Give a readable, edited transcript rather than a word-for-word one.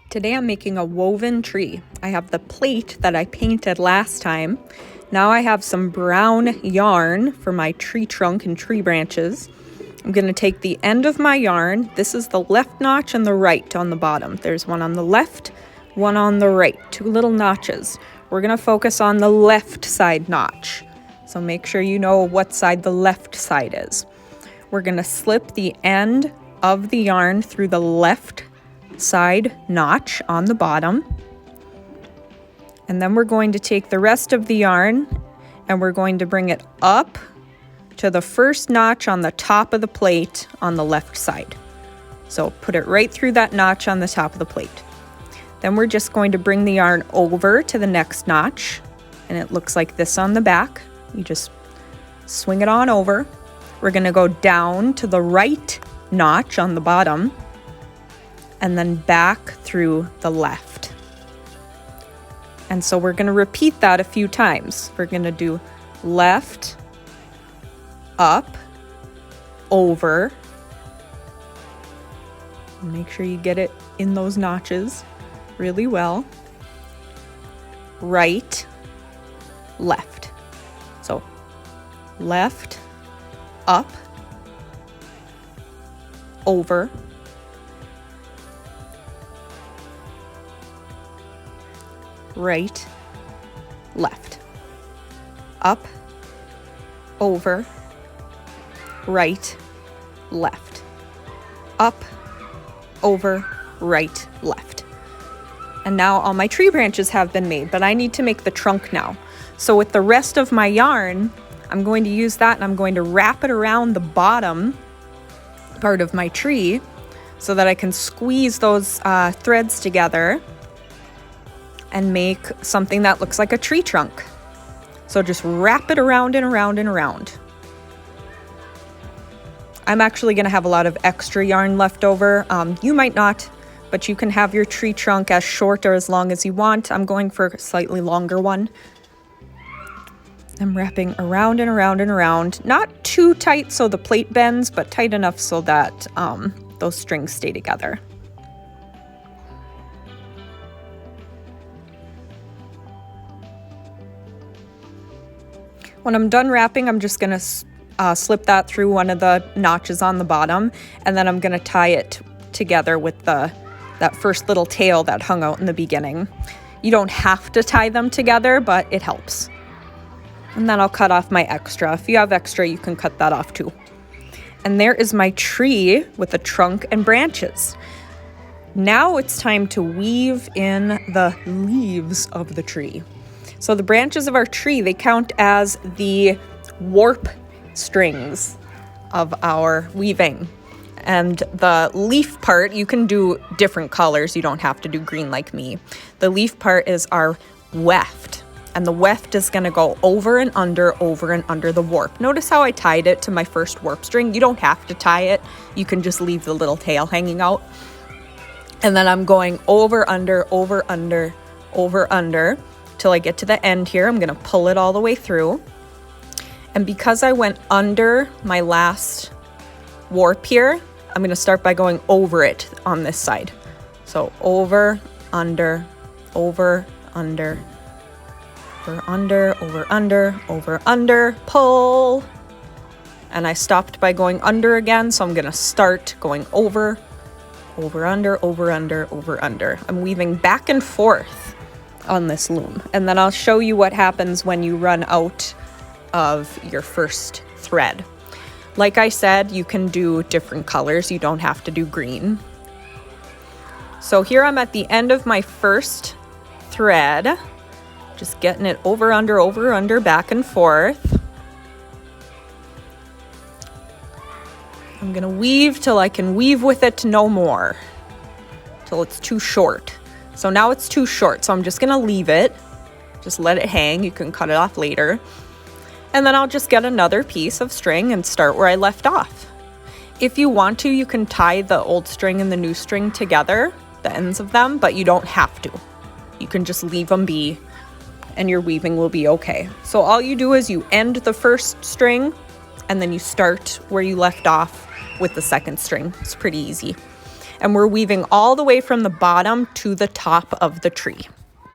Today I'm making a woven tree. I have the plate that I painted last time. Now I have some brown yarn for my tree trunk and tree branches. I'm going to take the end of my yarn. This is the left notch and the right on the bottom. There's one on the left, one on the right, two little notches. We're going to focus on the left side notch. So make sure you know what side the left side is. We're going to slip the end of the yarn through the left side notch on the bottom. And then we're going to take the rest of the yarn and we're going to bring it up to the first notch on the top of the plate on the left side. So put it right through that notch on the top of the plate. Then we're just going to bring the yarn over to the next notch, and it looks like this on the back. You just swing it on over. We're going to go down to the right notch on the bottom and then back through the left. And so we're going to repeat that a few times. We're going to do left, up, over. Make sure you get it in those notches really well. Right, left. So left, up, over, right, left, up, over, right, left, up, over, right, left. And now all my tree branches have been made, but I need to make the trunk now. So with the rest of my yarn, I'm going to use that and I'm going to wrap it around the bottom part of my tree so that I can squeeze those threads together and make something that looks like a tree trunk. So just wrap it around and around and around. I'm actually going to have a lot of extra yarn left over. You might not, but you can have your tree trunk as short or as long as you want. I'm going for a slightly longer one. I'm wrapping around and around and around. Not too tight so the plate bends, but tight enough so that those strings stay together. When I'm done wrapping, I'm just going to slip that through one of the notches on the bottom, and then I'm going to tie it together with that first little tail that hung out in the beginning. You don't have to tie them together, but it helps. And then I'll cut off my extra. If you have extra, you can cut that off too. And there is my tree with the trunk and branches. Now it's time to weave in the leaves of the tree. So the branches of our tree, they count as the warp strings of our weaving. And the leaf part, you can do different colors. You don't have to do green like me. The leaf part is our weft. And the weft is going to go over and under the warp. Notice how I tied it to my first warp string. You don't have to tie it. You can just leave the little tail hanging out. And then I'm going over, under, till I get to the end here. I'm going to pull it all the way through. And because I went under my last warp here, I'm going to start by going over it on this side. So over, under, over, under, over, under, pull. And I stopped by going under again, so I'm going to start going over, under. I'm weaving back and forth on this loom. And then I'll show you what happens when you run out of your first thread. Like I said, you can do different colors. You don't have to do green. So here I'm at the end of my first thread. Just getting it over, under, back and forth. I'm gonna weave till I can weave with it no more, till it's too short. So now it's too short, so I'm just gonna leave it. Just let it hang. You can cut it off later. And then I'll just get another piece of string and start where I left off. If you want to, you can tie the old string and the new string together, the ends of them, but you don't have to. You can just leave them be and your weaving will be okay. So all you do is you end the first string and then you start where you left off with the second string. It's pretty easy. and we're weaving all the way from the bottom to the top of the tree.